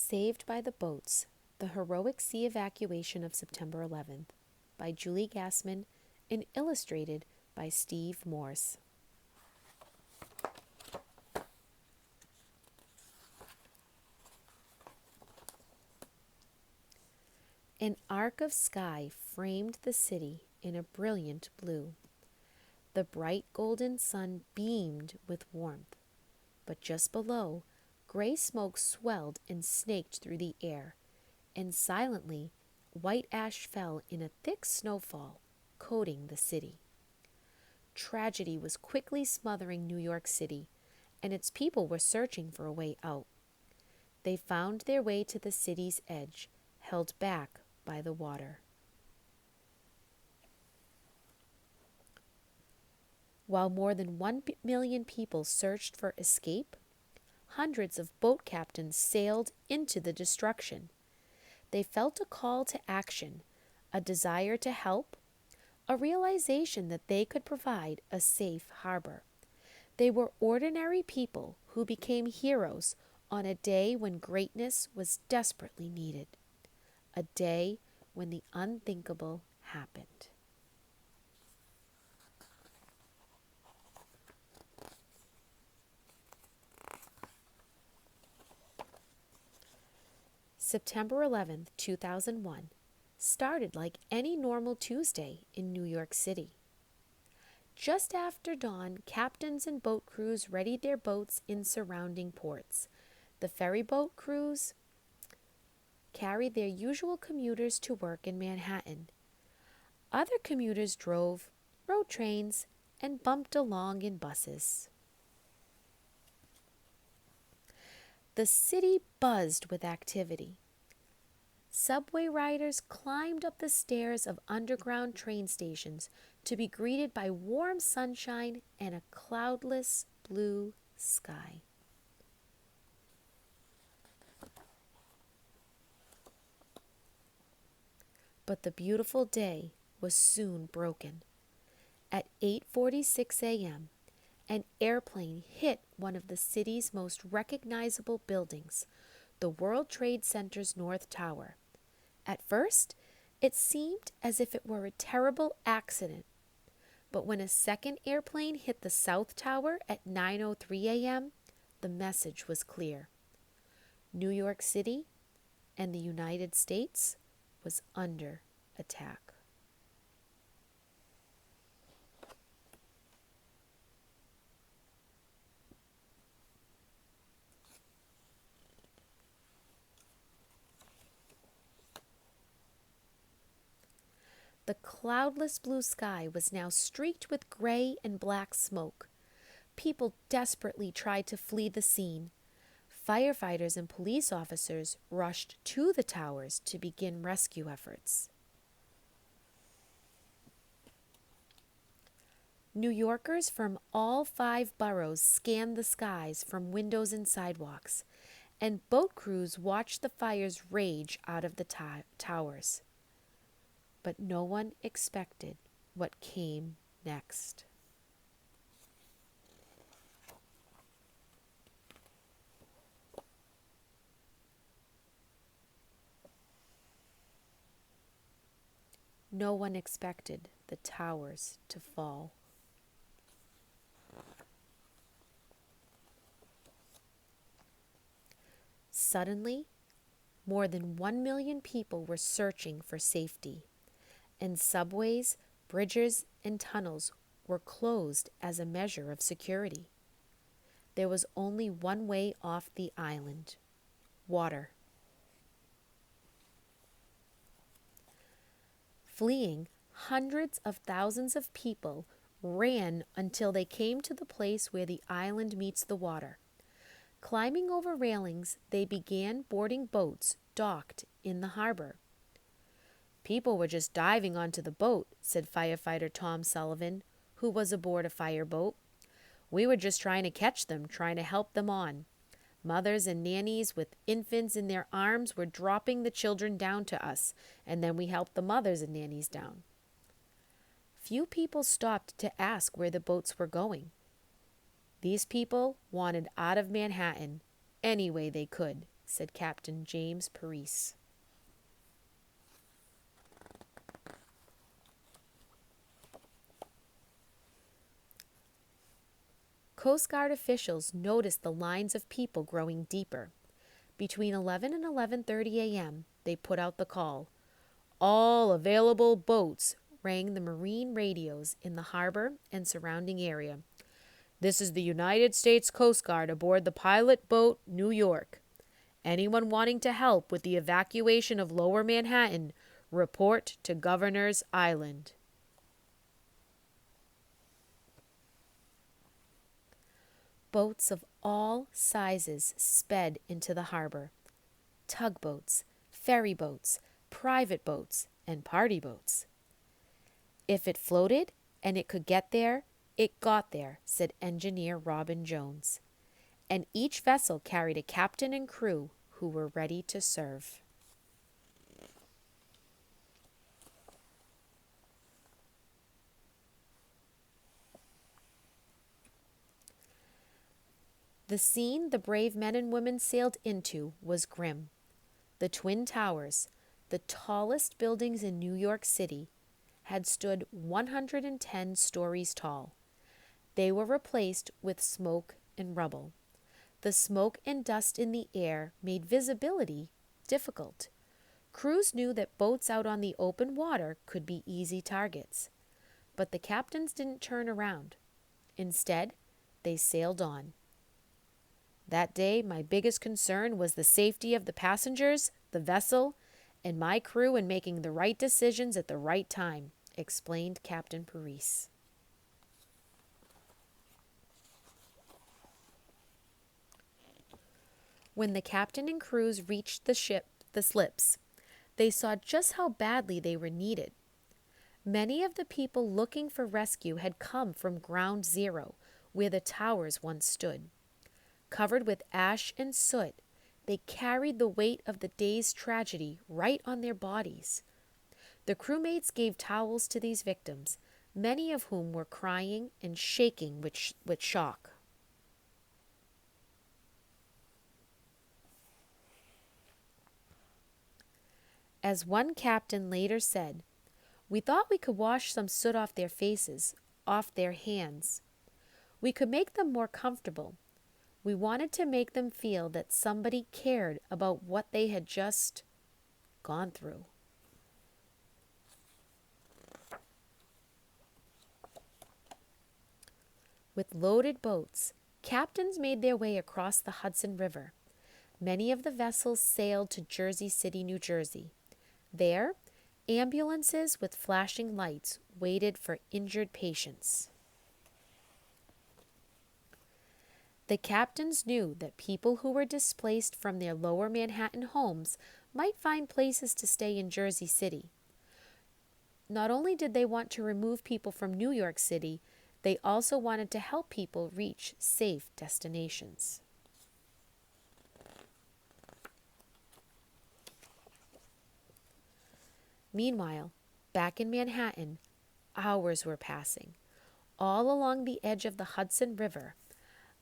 Saved by the Boats: The Heroic Sea Evacuation of September 11th by Julie Gassman and illustrated by Steve Morse. An arc of sky framed the city in a brilliant blue. The bright golden sun beamed with warmth, but just below, gray smoke swelled and snaked through the air, and silently, white ash fell in a thick snowfall, coating the city. Tragedy was quickly smothering New York City, and its people were searching for a way out. They found their way to the city's edge, held back by the water. While more than 1 million people searched for escape, hundreds of boat captains sailed into the destruction. They felt a call to action, a desire to help, a realization that they could provide a safe harbor. They were ordinary people who became heroes on a day when greatness was desperately needed, a day when the unthinkable happened. September 11th, 2001, started like any normal Tuesday in New York City. Just after dawn, captains and boat crews readied their boats in surrounding ports. The ferry boat crews carried their usual commuters to work in Manhattan. Other commuters drove, rode trains, and bumped along in buses. The city buzzed with activity. Subway riders climbed up the stairs of underground train stations to be greeted by warm sunshine and a cloudless blue sky. But the beautiful day was soon broken. At 8:46 a.m., an airplane hit one of the city's most recognizable buildings, the World Trade Center's North Tower. At first, it seemed as if it were a terrible accident. But when a second airplane hit the South Tower at 9:03 a.m., the message was clear. New York City and the United States was under attack. The cloudless blue sky was now streaked with gray and black smoke. People desperately tried to flee the scene. Firefighters and police officers rushed to the towers to begin rescue efforts. New Yorkers from all 5 boroughs scanned the skies from windows and sidewalks, and boat crews watched the fires rage out of the towers. But no one expected what came next. No one expected the towers to fall. Suddenly, more than 1 million people were searching for safety, and subways, bridges, and tunnels were closed as a measure of security. There was only one way off the island: water. Fleeing, hundreds of thousands of people ran until they came to the place where the island meets the water. Climbing over railings, they began boarding boats docked in the harbor. "People were just diving onto the boat," said firefighter Tom Sullivan, who was aboard a fireboat. "We were just trying to catch them, trying to help them on. Mothers and nannies with infants in their arms were dropping the children down to us, and then we helped the mothers and nannies down." Few people stopped to ask where the boats were going. These people wanted out of Manhattan any way they could, said Captain James Parise. Coast Guard officials noticed the lines of people growing deeper. Between 11 and 11:30 a.m., they put out the call. All available boats, rang the marine radios in the harbor and surrounding area. This is the United States Coast Guard aboard the pilot boat New York. Anyone wanting to help with the evacuation of Lower Manhattan, report to Governor's Island. Boats of all sizes sped into the harbor. Tugboats, ferry boats, private boats, and party boats. If it floated and it could get there, it got there, said engineer Robin Jones. And each vessel carried a captain and crew who were ready to serve. The scene the brave men and women sailed into was grim. The Twin Towers, the tallest buildings in New York City, had stood 110 stories tall. They were replaced with smoke and rubble. The smoke and dust in the air made visibility difficult. Crews knew that boats out on the open water could be easy targets. But the captains didn't turn around. Instead, they sailed on. That day, my biggest concern was the safety of the passengers, the vessel, and my crew in making the right decisions at the right time, explained Captain Parise. When the captain and crews reached the slips, they saw just how badly they were needed. Many of the people looking for rescue had come from Ground Zero, where the towers once stood. Covered with ash and soot, they carried the weight of the day's tragedy right on their bodies. The crewmates gave towels to these victims, many of whom were crying and shaking with shock. As one captain later said, "We thought we could wash some soot off their faces, off their hands. We could make them more comfortable. We wanted to make them feel that somebody cared about what they had just gone through." With loaded boats, captains made their way across the Hudson River. Many of the vessels sailed to Jersey City, New Jersey. There, ambulances with flashing lights waited for injured patients. The captains knew that people who were displaced from their Lower Manhattan homes might find places to stay in Jersey City. Not only did they want to remove people from New York City, they also wanted to help people reach safe destinations. Meanwhile, back in Manhattan, hours were passing. All along the edge of the Hudson River,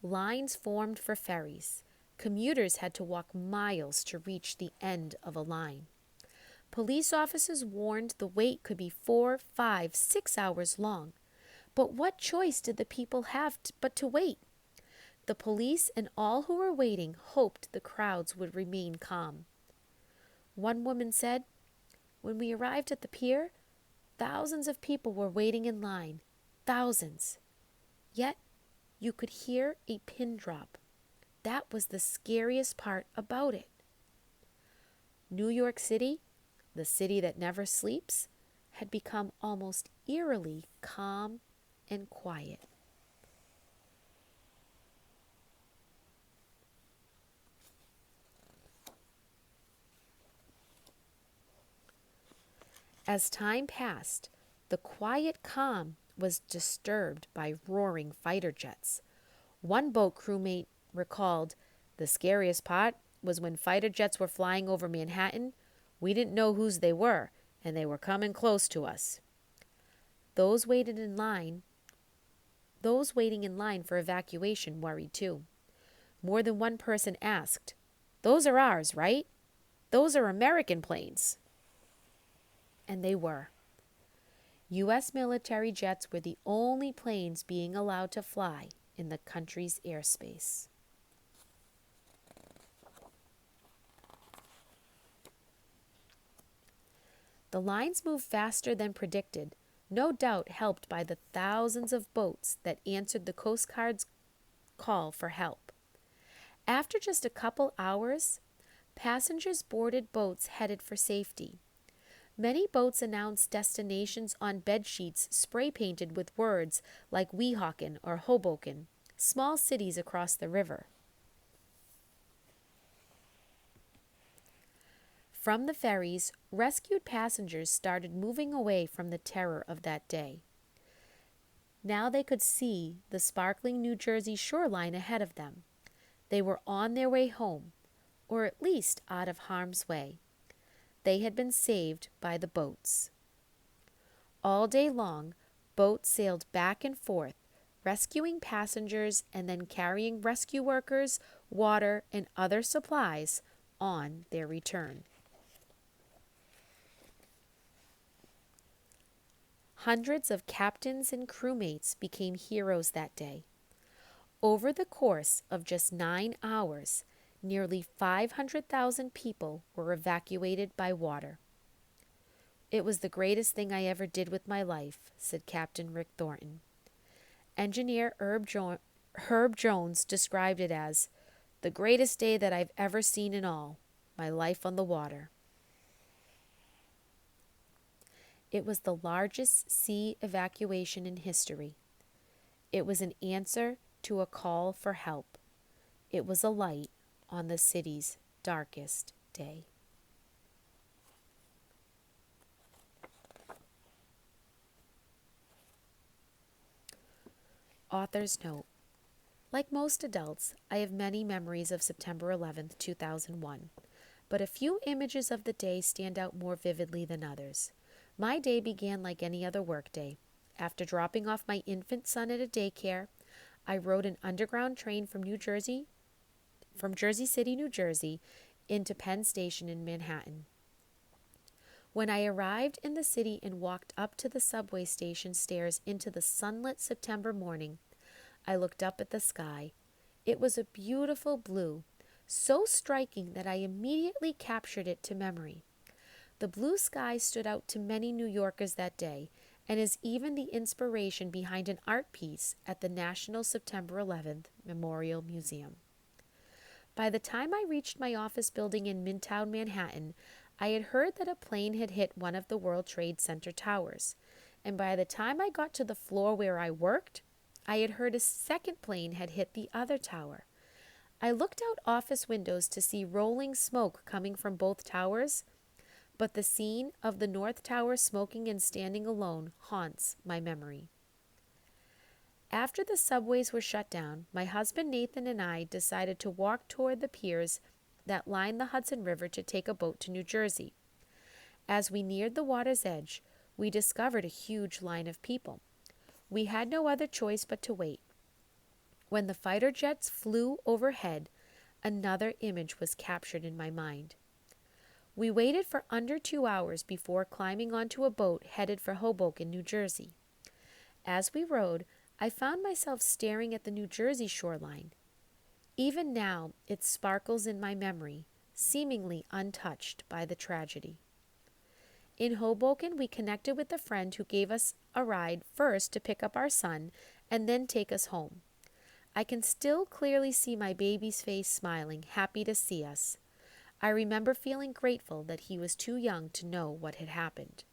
lines formed for ferries. Commuters had to walk miles to reach the end of a line. Police officers warned the wait could be 4, 5, 6 hours long. But what choice did the people have but to wait? The police and all who were waiting hoped the crowds would remain calm. One woman said, "When we arrived at the pier, thousands of people were waiting in line. Thousands. Yet, you could hear a pin drop. That was the scariest part about it." New York City, the city that never sleeps, had become almost eerily calm and quiet. As time passed, the quiet calm was disturbed by roaring fighter jets. One boat crewmate recalled, "The scariest part was when fighter jets were flying over Manhattan. We didn't know whose they were, and they were coming close to us." Those waiting in line for evacuation worried too. More than one person asked, "Those are ours, right? Those are American planes." And they were. U.S. military jets were the only planes being allowed to fly in the country's airspace. The lines moved faster than predicted, no doubt helped by the thousands of boats that answered the Coast Guard's call for help. After just a couple hours, passengers boarded boats headed for safety. Many boats announced destinations on bedsheets spray painted with words like Weehawken or Hoboken, small cities across the river. From the ferries, rescued passengers started moving away from the terror of that day. Now they could see the sparkling New Jersey shoreline ahead of them. They were on their way home, or at least out of harm's way. They had been saved by the boats. All day long, boats sailed back and forth, rescuing passengers and then carrying rescue workers, water, and other supplies on their return. Hundreds of captains and crewmates became heroes that day. Over the course of just 9 hours, nearly 500,000 people were evacuated by water. "It was the greatest thing I ever did with my life," said Captain Rick Thornton. Engineer Herb Jones described it as, "the greatest day that I've ever seen in all my life on the water." It was the largest sea evacuation in history. It was an answer to a call for help. It was a light on the city's darkest day. Author's note. Like most adults, I have many memories of September 11th, 2001, but a few images of the day stand out more vividly than others. My day began like any other workday. After dropping off my infant son at a daycare, I rode an underground train from Jersey City, New Jersey, into Penn Station in Manhattan. When I arrived in the city and walked up to the subway station stairs into the sunlit September morning, I looked up at the sky. It was a beautiful blue, so striking that I immediately captured it to memory. The blue sky stood out to many New Yorkers that day and is even the inspiration behind an art piece at the National September 11th Memorial Museum. By the time I reached my office building in Midtown Manhattan, I had heard that a plane had hit one of the World Trade Center towers, and by the time I got to the floor where I worked, I had heard a second plane had hit the other tower. I looked out office windows to see rolling smoke coming from both towers, but the scene of the North Tower smoking and standing alone haunts my memory. After the subways were shut down, my husband Nathan and I decided to walk toward the piers that line the Hudson River to take a boat to New Jersey. As we neared the water's edge, we discovered a huge line of people. We had no other choice but to wait. When the fighter jets flew overhead, another image was captured in my mind. We waited for under 2 hours before climbing onto a boat headed for Hoboken, New Jersey. As we rode, I found myself staring at the New Jersey shoreline. Even now, it sparkles in my memory, seemingly untouched by the tragedy. In Hoboken, we connected with a friend who gave us a ride first to pick up our son and then take us home. I can still clearly see my baby's face smiling, happy to see us. I remember feeling grateful that he was too young to know what had happened.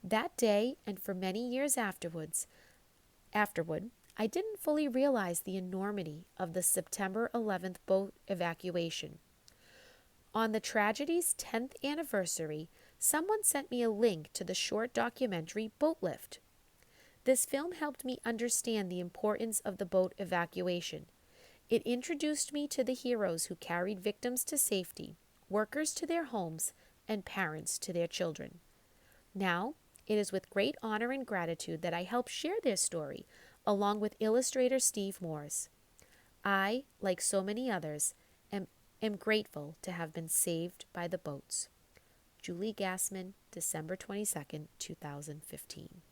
That day, and for many years afterward, I didn't fully realize the enormity of the September 11th boat evacuation. On the tragedy's 10th anniversary, someone sent me a link to the short documentary Boat Lift. This film helped me understand the importance of the boat evacuation. It introduced me to the heroes who carried victims to safety, workers to their homes, and parents to their children. Now, it is with great honor and gratitude that I help share their story, along with illustrator Steve Morse. I, like so many others, am Am grateful to have been saved by the boats. Julie Gassman, December 22nd, 2015.